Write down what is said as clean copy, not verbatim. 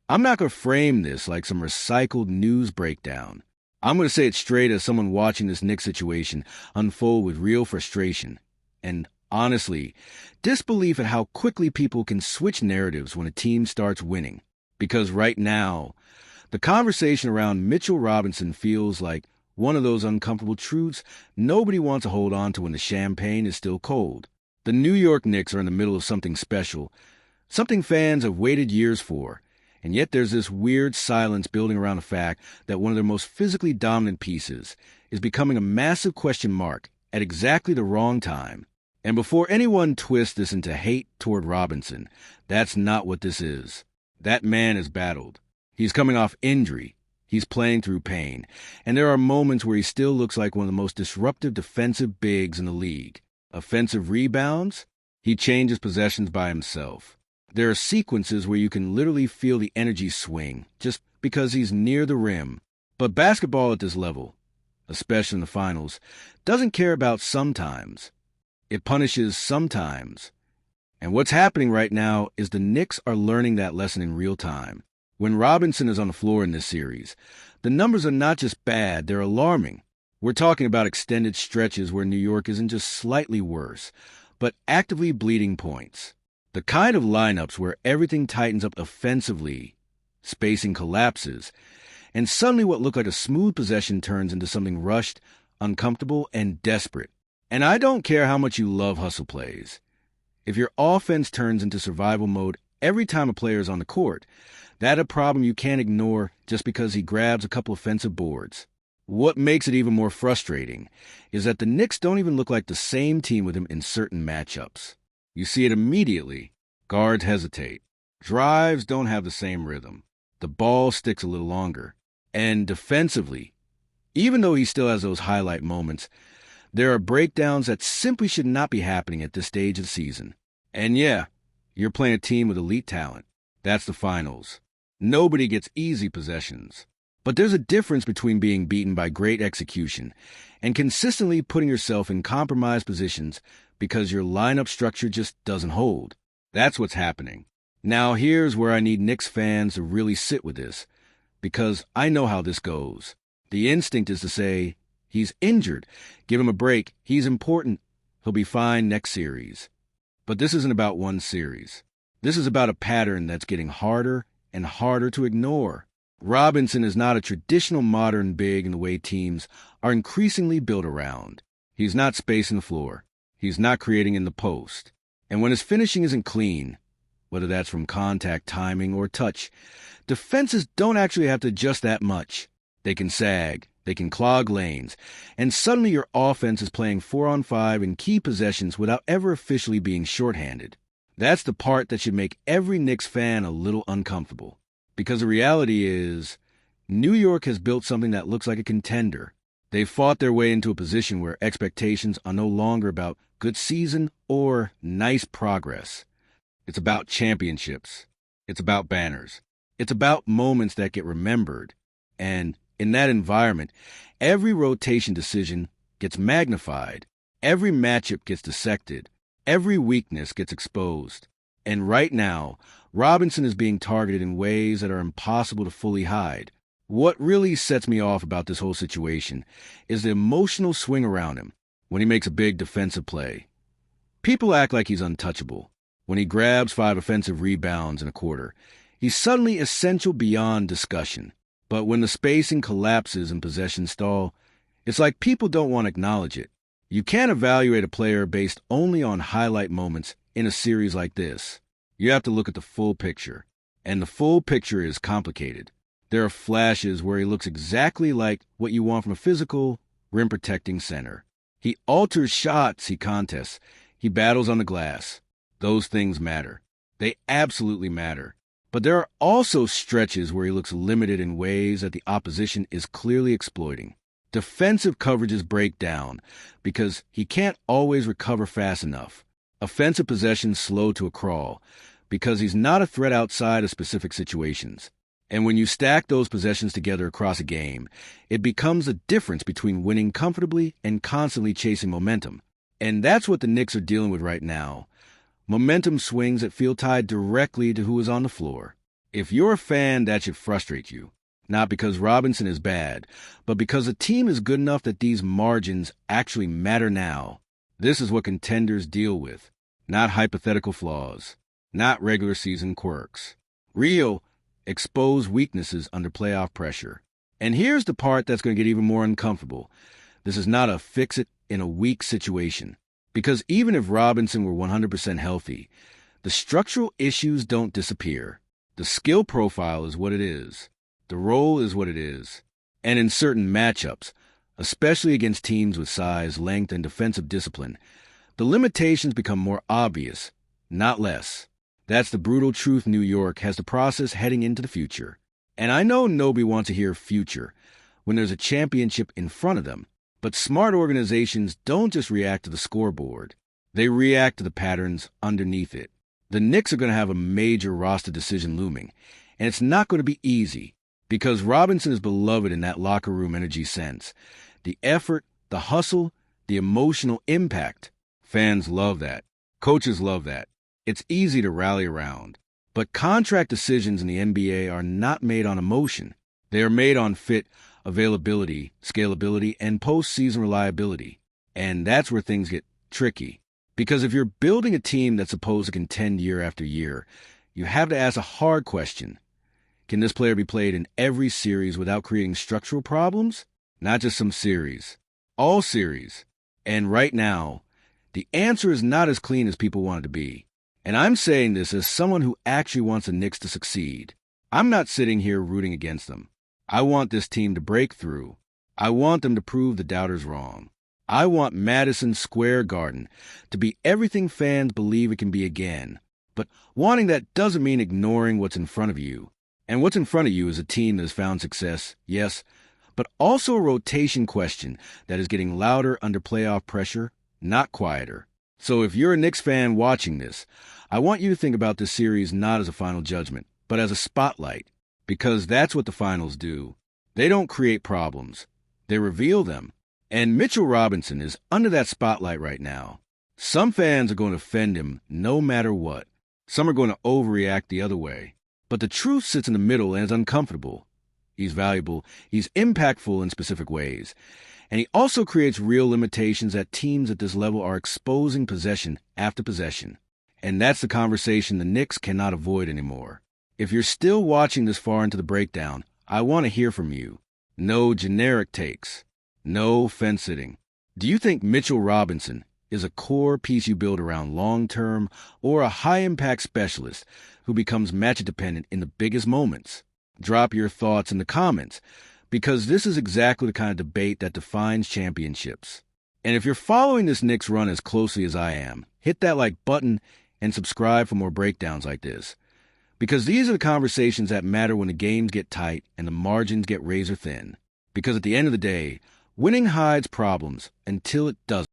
I'm not going to frame this like some recycled news breakdown. I'm going to say it straight as someone watching this Knicks situation unfold with real frustration and, honestly, disbelief at how quickly people can switch narratives when a team starts winning. Because right now, the conversation around Mitchell Robinson feels like one of those uncomfortable truths nobody wants to hold on to when the champagne is still cold. The New York Knicks are in the middle of something special, something fans have waited years for, and yet there's this weird silence building around the fact that one of their most physically dominant pieces is becoming a massive question mark at exactly the wrong time. And before anyone twists this into hate toward Robinson, that's not what this is. That man has battled. He's coming off injury. He's playing through pain. And there are moments where he still looks like one of the most disruptive defensive bigs in the league. Offensive rebounds? He changes possessions by himself. There are sequences where you can literally feel the energy swing just because he's near the rim. But basketball at this level, especially in the finals, doesn't care about sometimes. It punishes sometimes. And what's happening right now is the Knicks are learning that lesson in real time. When Robinson is on the floor in this series, the numbers are not just bad, they're alarming. We're talking about extended stretches where New York isn't just slightly worse, but actively bleeding points. The kind of lineups where everything tightens up offensively, spacing collapses, and suddenly what looked like a smooth possession turns into something rushed, uncomfortable, and desperate. And I don't care how much you love hustle plays. If your offense turns into survival mode every time a player is on the court, that's a problem you can't ignore just because he grabs a couple offensive boards. What makes it even more frustrating is that the Knicks don't even look like the same team with him in certain matchups. You see it immediately. Guards hesitate. Drives don't have the same rhythm. The ball sticks a little longer. And defensively, even though he still has those highlight moments, there are breakdowns that simply should not be happening at this stage of the season. And yeah, you're playing a team with elite talent. That's the finals. Nobody gets easy possessions. But there's a difference between being beaten by great execution and consistently putting yourself in compromised positions because your lineup structure just doesn't hold. That's what's happening. Now here's where I need Knicks fans to really sit with this, because I know how this goes. The instinct is to say, he's injured. Give him a break. He's important. He'll be fine next series. But this isn't about one series. This is about a pattern that's getting harder and harder to ignore. Robinson is not a traditional modern big in the way teams are increasingly built around. He's not spacing the floor. He's not creating in the post. And when his finishing isn't clean, whether that's from contact, timing, or touch, defenses don't actually have to adjust that much. They can sag, they can clog lanes, and suddenly your offense is playing 4-on-5 in key possessions without ever officially being shorthanded. That's the part that should make every Knicks fan a little uncomfortable. Because the reality is, New York has built something that looks like a contender. They've fought their way into a position where expectations are no longer about good season or nice progress. It's about championships. It's about banners. It's about moments that get remembered. And in that environment, every rotation decision gets magnified. Every matchup gets dissected. Every weakness gets exposed. And right now, Robinson is being targeted in ways that are impossible to fully hide. What really sets me off about this whole situation is the emotional swing around him when he makes a big defensive play. People act like he's untouchable. When he grabs 5 offensive rebounds in a quarter, he's suddenly essential beyond discussion. But when the spacing collapses and possessions stall, it's like people don't want to acknowledge it. You can't evaluate a player based only on highlight moments in a series like this. You have to look at the full picture. And the full picture is complicated. There are flashes where he looks exactly like what you want from a physical, rim-protecting center. He alters shots he contests. He battles on the glass. Those things matter. They absolutely matter. But there are also stretches where he looks limited in ways that the opposition is clearly exploiting. Defensive coverages break down because he can't always recover fast enough. Offensive possessions slow to a crawl because he's not a threat outside of specific situations. And when you stack those possessions together across a game, it becomes the difference between winning comfortably and constantly chasing momentum. And that's what the Knicks are dealing with right now. Momentum swings that feel tied directly to who is on the floor. If you're a fan, that should frustrate you. Not because Robinson is bad, but because the team is good enough that these margins actually matter now. This is what contenders deal with, not hypothetical flaws, not regular season quirks. Real, exposed weaknesses under playoff pressure. And here's the part that's going to get even more uncomfortable. This is not a fix-it-in-a-week situation. Because even if Robinson were 100% healthy, the structural issues don't disappear. The skill profile is what it is. The role is what it is. And in certain matchups, especially against teams with size, length, and defensive discipline, the limitations become more obvious, not less. That's the brutal truth New York has to process heading into the future. And I know nobody wants to hear future when there's a championship in front of them, but smart organizations don't just react to the scoreboard. They react to the patterns underneath it. The Knicks are going to have a major roster decision looming, and it's not going to be easy because Robinson is beloved in that locker room energy sense. The effort, the hustle, the emotional impact. Fans love that. Coaches love that. It's easy to rally around. But contract decisions in the NBA are not made on emotion. They are made on fit, availability, scalability, and postseason reliability. And that's where things get tricky. Because if you're building a team that's supposed to contend year after year, you have to ask a hard question. Can this player be played in every series without creating structural problems? Not just some series. All series. And right now, the answer is not as clean as people want it to be. And I'm saying this as someone who actually wants the Knicks to succeed. I'm not sitting here rooting against them. I want this team to break through. I want them to prove the doubters wrong. I want Madison Square Garden to be everything fans believe it can be again. But wanting that doesn't mean ignoring what's in front of you. And what's in front of you is a team that has found success, yes, but also a rotation question that is getting louder under playoff pressure, not quieter. So if you're a Knicks fan watching this, I want you to think about this series not as a final judgment, but as a spotlight, because that's what the finals do. They don't create problems. They reveal them. And Mitchell Robinson is under that spotlight right now. Some fans are going to defend him no matter what. Some are going to overreact the other way. But the truth sits in the middle and is uncomfortable. He's valuable. He's impactful in specific ways. And he also creates real limitations that teams at this level are exposing possession after possession. And that's the conversation the Knicks cannot avoid anymore. If you're still watching this far into the breakdown, I want to hear from you. No generic takes. No fence-sitting. Do you think Mitchell Robinson is a core piece you build around long-term or a high-impact specialist who becomes match-dependent in the biggest moments? Drop your thoughts in the comments, because this is exactly the kind of debate that defines championships. And if you're following this Knicks run as closely as I am, hit that like button and subscribe for more breakdowns like this. Because these are the conversations that matter when the games get tight and the margins get razor thin. Because at the end of the day, winning hides problems until it doesn't.